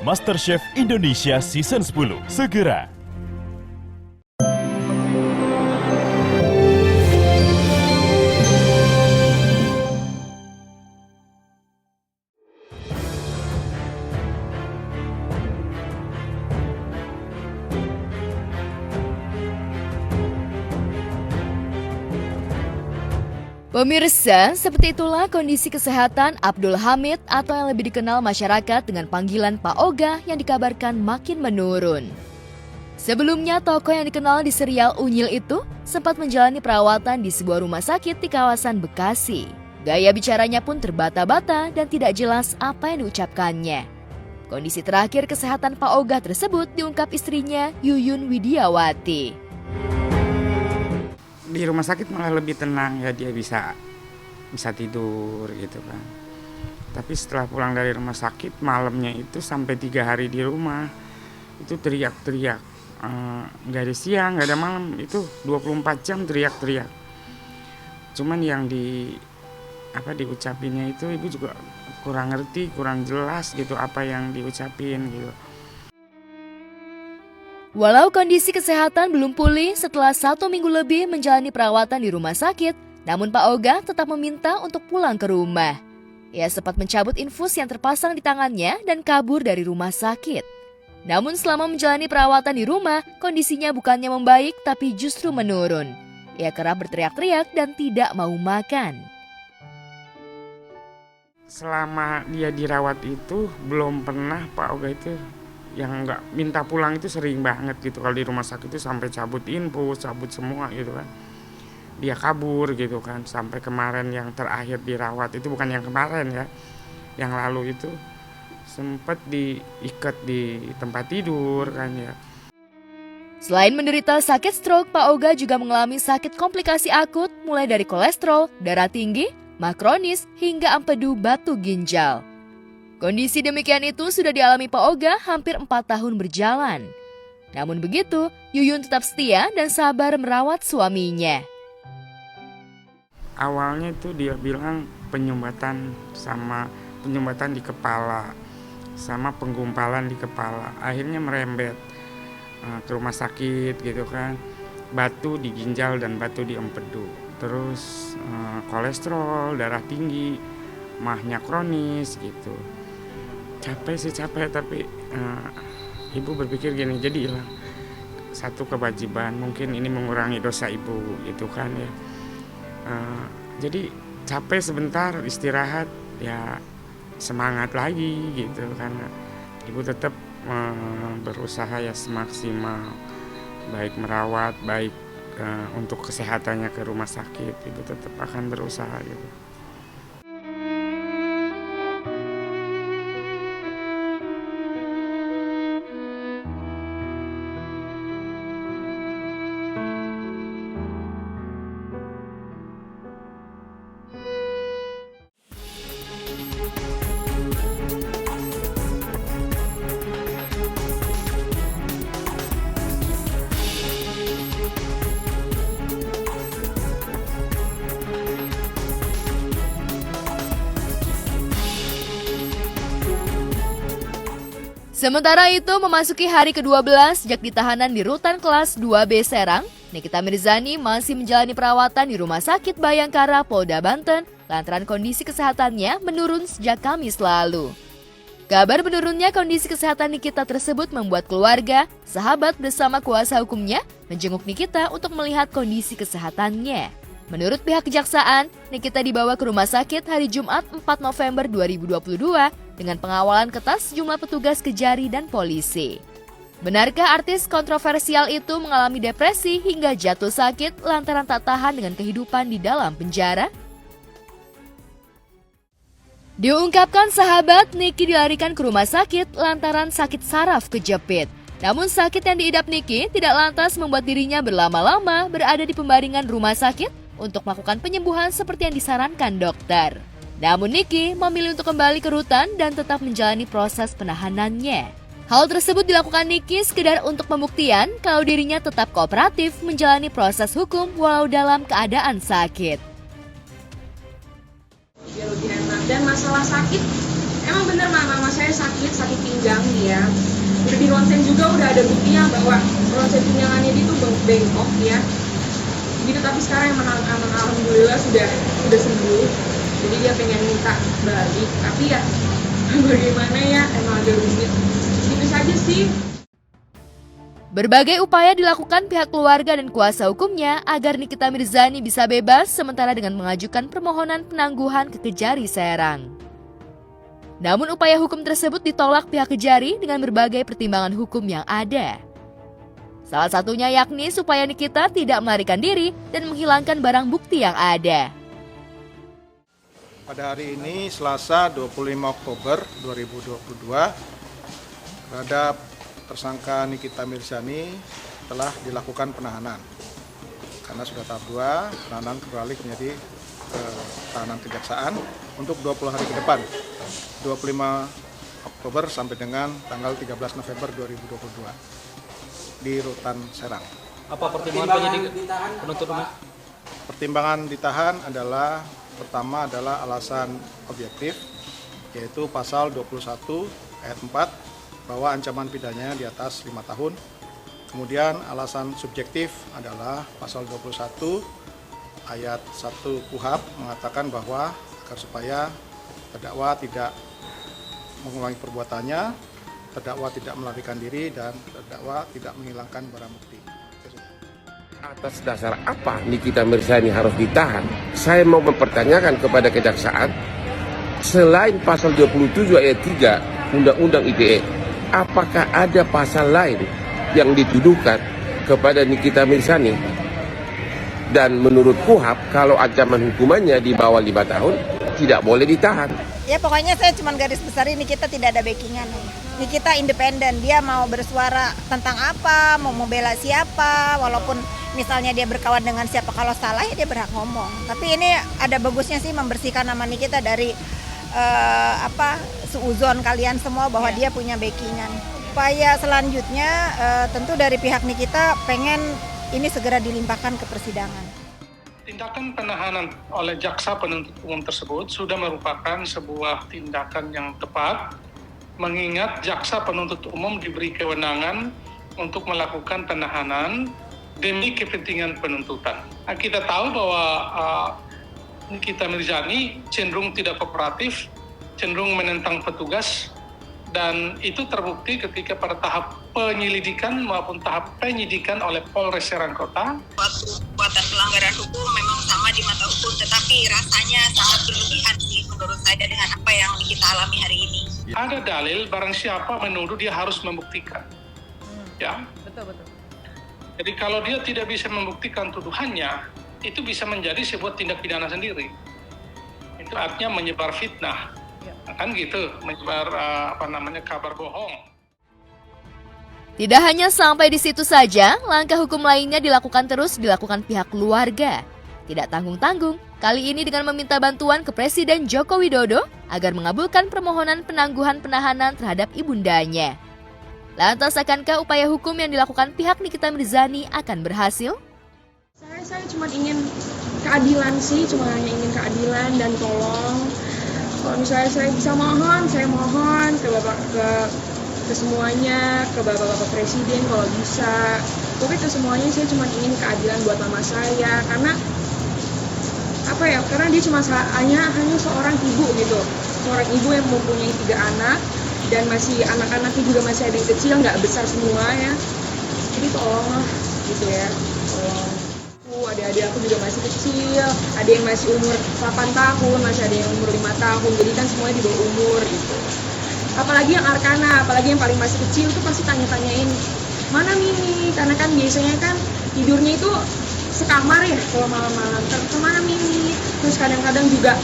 MasterChef Indonesia Season 10 segera. Pemirsa, seperti itulah kondisi kesehatan Abdul Hamid atau yang lebih dikenal masyarakat dengan panggilan Pak Oga yang dikabarkan makin menurun. Sebelumnya, tokoh yang dikenal di serial Unyil itu sempat menjalani perawatan di sebuah rumah sakit di kawasan Bekasi. Gaya bicaranya pun terbata-bata dan tidak jelas apa yang diucapkannya. Kondisi terakhir kesehatan Pak Oga tersebut diungkap istrinya Yuyun Widiawati. Di rumah sakit malah lebih tenang ya, dia bisa tidur gitu kan. Tapi setelah pulang dari rumah sakit malamnya itu sampai 3 hari di rumah itu teriak-teriak, nggak ada siang nggak ada malam, itu 24 jam teriak-teriak. Cuman yang diucapinnya itu ibu juga kurang ngerti, kurang jelas gitu apa yang diucapin gitu. Walau kondisi kesehatan belum pulih setelah 1 minggu lebih menjalani perawatan di rumah sakit, namun Pak Oga tetap meminta untuk pulang ke rumah. Ia sempat mencabut infus yang terpasang di tangannya dan kabur dari rumah sakit. Namun selama menjalani perawatan di rumah, kondisinya bukannya membaik tapi justru menurun. Ia kerap berteriak-teriak dan tidak mau makan. Selama dia dirawat itu belum pernah Pak Oga itu yang nggak minta pulang, itu sering banget gitu. Kalau di rumah sakit itu sampai cabut infus, cabut semua gitu kan. Dia kabur gitu kan. Sampai kemarin yang terakhir dirawat itu, bukan yang kemarin ya, yang lalu itu sempat diikat di tempat tidur kan ya. Selain menderita sakit stroke, Pak Oga juga mengalami sakit komplikasi akut mulai dari kolesterol, darah tinggi, mah kronis, hingga empedu batu ginjal. Kondisi demikian itu sudah dialami Pak Oga hampir 4 tahun berjalan. Namun begitu, Yuyun tetap setia dan sabar merawat suaminya. Awalnya itu dia bilang penyumbatan di kepala, sama penggumpalan di kepala. Akhirnya merembet ke rumah sakit gitu kan. Batu di ginjal dan batu di empedu. Terus kolesterol, darah tinggi, mahnya kronis gitu. Capek tapi ibu berpikir gini, jadi hilang satu kewajiban, mungkin ini mengurangi dosa ibu gitu kan ya. Jadi capek sebentar istirahat ya, semangat lagi gitu, karena ibu tetap berusaha ya semaksimal, baik merawat, baik untuk kesehatannya ke rumah sakit, ibu tetap akan berusaha gitu. Sementara itu, memasuki hari ke-12 sejak ditahanan di Rutan Kelas 2B Serang, Nikita Mirzani masih menjalani perawatan di Rumah Sakit Bayangkara, Polda Banten, lantaran kondisi kesehatannya menurun sejak Kamis lalu. Kabar menurunnya kondisi kesehatan Nikita tersebut membuat keluarga, sahabat bersama kuasa hukumnya menjenguk Nikita untuk melihat kondisi kesehatannya. Menurut pihak kejaksaan, Nikita dibawa ke rumah sakit hari Jumat 4 November 2022 dengan pengawalan ketat sejumlah petugas Kejari dan polisi. Benarkah artis kontroversial itu mengalami depresi hingga jatuh sakit lantaran tak tahan dengan kehidupan di dalam penjara? Diungkapkan sahabat, Niki dilarikan ke rumah sakit lantaran sakit saraf kejepit. Namun sakit yang diidap Niki tidak lantas membuat dirinya berlama-lama berada di pembaringan rumah sakit untuk melakukan penyembuhan seperti yang disarankan dokter. Namun Niki memilih untuk kembali ke rutan dan tetap menjalani proses penahanannya. Hal tersebut dilakukan Niki sekedar untuk pembuktian kalau dirinya tetap kooperatif menjalani proses hukum walau dalam keadaan sakit. Biar lebih enak. Dan masalah sakit Emang bener mama saya sakit pinggang dia. Udah di ronsen juga udah ada buktinya bahwa ronsen pinggangannya dia tuh bengkok ya. Gitu, tapi sekarang emang alhamdulillah sudah sembuh. Jadi dia pengen minta balik, tapi ya bagaimana ya, emang agak rumit. Gitu saja sih. Berbagai upaya dilakukan pihak keluarga dan kuasa hukumnya agar Nikita Mirzani bisa bebas sementara dengan mengajukan permohonan penangguhan ke Kejari Serang. Namun upaya hukum tersebut ditolak pihak Kejari dengan berbagai pertimbangan hukum yang ada. Salah satunya yakni supaya Nikita tidak melarikan diri dan menghilangkan barang bukti yang ada. Pada hari ini Selasa 25 Oktober 2022 terhadap tersangka Nikita Mirzani telah dilakukan penahanan. Karena sudah tahap 2, penahanan beralih menjadi tahanan kejaksaan untuk 20 hari ke depan. 25 Oktober sampai dengan tanggal 13 November 2022 di Rutan Serang. Apa pertimbangan penuntut umum? Pertimbangan ditahan adalah pertama adalah alasan objektif, yaitu pasal 21 ayat 4 bahwa ancaman pidananya di atas 5 tahun. Kemudian alasan subjektif adalah pasal 21 ayat 1 KUHP mengatakan bahwa agar supaya terdakwa tidak mengulangi perbuatannya, terdakwa tidak melarikan diri, dan terdakwa tidak menghilangkan barang bukti. Atas dasar apa Nikita Mirzani harus ditahan? Saya mau mempertanyakan kepada kejaksaan, selain pasal 27 ayat 3 Undang-Undang ITE, apakah ada pasal lain yang dituduhkan kepada Nikita Mirzani? Dan menurut KUHP, kalau ancaman hukumannya di bawah 5 tahun, tidak boleh ditahan. Ya pokoknya saya cuma garis besar ini, kita tidak ada backingan. Nikita independen, dia mau bersuara tentang apa, mau membela siapa, walaupun misalnya dia berkawan dengan siapa, kalau salah ya dia berhak ngomong. Tapi ini ada bagusnya sih membersihkan nama Nikita dari suuzon kalian semua bahwa dia punya backingan. Upaya selanjutnya tentu dari pihak Nikita pengen ini segera dilimpahkan ke persidangan. Tindakan penahanan oleh jaksa penuntut umum tersebut sudah merupakan sebuah tindakan yang tepat, mengingat jaksa penuntut umum diberi kewenangan untuk melakukan penahanan demi kepentingan penuntutan. Nah, kita tahu bahwa Nikita Mirzani cenderung tidak kooperatif, cenderung menentang petugas, dan itu terbukti ketika pada tahap penyelidikan maupun tahap penyidikan oleh Polres Serang Kota. Suatu perbuatan pelanggaran hukum memang sama di mata hukum, tetapi rasanya sangat berlebihan sih menurut saya dengan apa yang kita alami hari ini. Ada dalil barang siapa menuduh dia harus membuktikan. Ya. Betul. Jadi kalau dia tidak bisa membuktikan tuduhannya, itu bisa menjadi sebuah tindak pidana sendiri. Itu artinya menyebar fitnah. Kan gitu, menyebar kabar bohong. Tidak hanya sampai di situ saja, langkah hukum lainnya dilakukan pihak keluarga. Tidak tanggung-tanggung, kali ini dengan meminta bantuan ke Presiden Joko Widodo agar mengabulkan permohonan penangguhan penahanan terhadap ibundanya. Lantas akankah upaya hukum yang dilakukan pihak Nikita Mirzani akan berhasil? Saya cuma ingin keadilan sih, cuma hanya ingin keadilan dan tolong. Kalau misalnya saya bisa mohon, saya mohon ke semuanya, ke bapak-bapak presiden kalau bisa. Pokoknya ke semuanya saya cuma ingin keadilan buat mama saya, karena karena dia cuma hanya seorang ibu gitu, seorang ibu yang mempunyai 3 anak dan masih anak-anaknya juga masih ada yang kecil, nggak besar semua ya. Jadi tolonglah gitu ya, tolong. Adik-adik aku juga masih kecil, ada yang masih umur 8 tahun, masih ada yang umur 5 tahun, jadi kan semuanya di bawah umur gitu. Apalagi yang Arkana, apalagi yang paling masih kecil tuh pasti tanya-tanyain, mana Mimi? Karena kan biasanya kan tidurnya itu sekamar ya kalau malam-malam, kemana Mimi? Terus kadang-kadang juga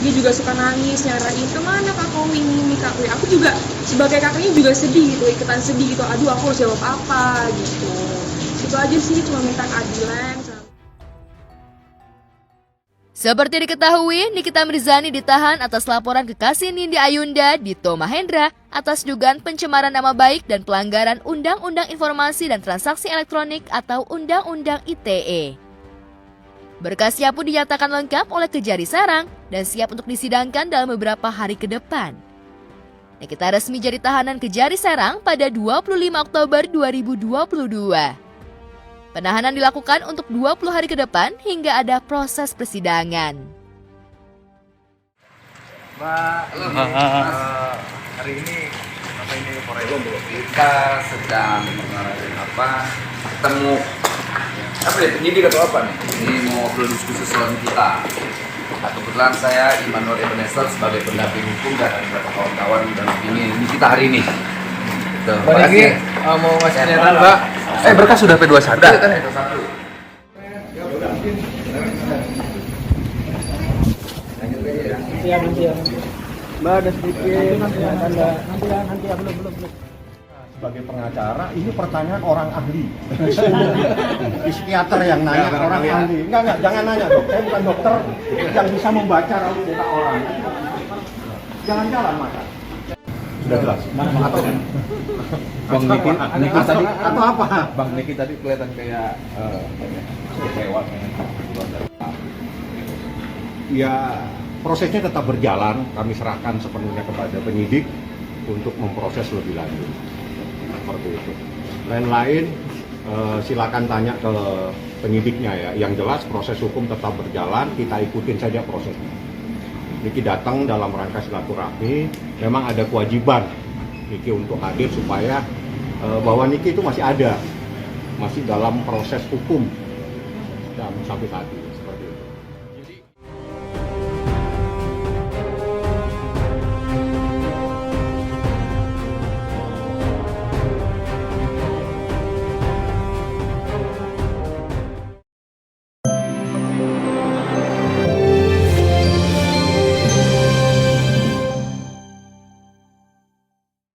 dia juga suka nangis, nyarain kemana Kak Kowi, Mimi, Kak Kowi. Aku juga sebagai kakaknya juga sedih gitu, ikutan sedih gitu, aduh aku harus jawab apa gitu. Itu aja sih, cuma minta keadilan. Seperti diketahui, Nikita Mirzani ditahan atas laporan kekasih Nindi Ayunda, Dito Mahendra, atas dugaan pencemaran nama baik dan pelanggaran Undang-Undang Informasi dan Transaksi Elektronik atau Undang-Undang ITE. Berkasnya pun dinyatakan lengkap oleh Kejari Serang dan siap untuk disidangkan dalam beberapa hari ke depan. Nikita resmi jadi tahanan Kejari Serang pada 25 Oktober 2022. Penahanan dilakukan untuk 20 hari ke depan hingga ada proses persidangan. Mbak, hari ini apa ini Polres? Kita sedang ketemu apa ya, penyidik atau apa nih? Ini mau berdiskusi soal kita. Nah, kebetulan saya Immanuel Ebenezer sebagai pendamping hukum dan beberapa kawan-kawan dan ini kita hari ini. Mbak Niki mau ngasih pernyataan Mbak. Berkas sudah P21 kan? Mbak ada sedikit nanti belum. Sebagai pengacara, ini pertanyaan orang ahli. Psikiater yang nanya orang ahli. Enggak, jangan nanya dok. Saya bukan dokter yang bisa membaca raut muka orang. Jangan jalan maka. Sudah jelas. Bang Niki tadi atau apa? Bang Niki tadi kelihatan kayak kecewa. Ya, prosesnya tetap berjalan. Kami serahkan sepenuhnya kepada penyidik untuk memproses lebih lanjut. Seperti itu. Lain-lain silakan tanya ke penyidiknya ya. Yang jelas proses hukum tetap berjalan, kita ikutin saja prosesnya. Niki datang dalam rangka silaturahmi, memang ada kewajiban Niki untuk hadir supaya bahwa Niki itu masih ada, masih dalam proses hukum dan sampai saat ini.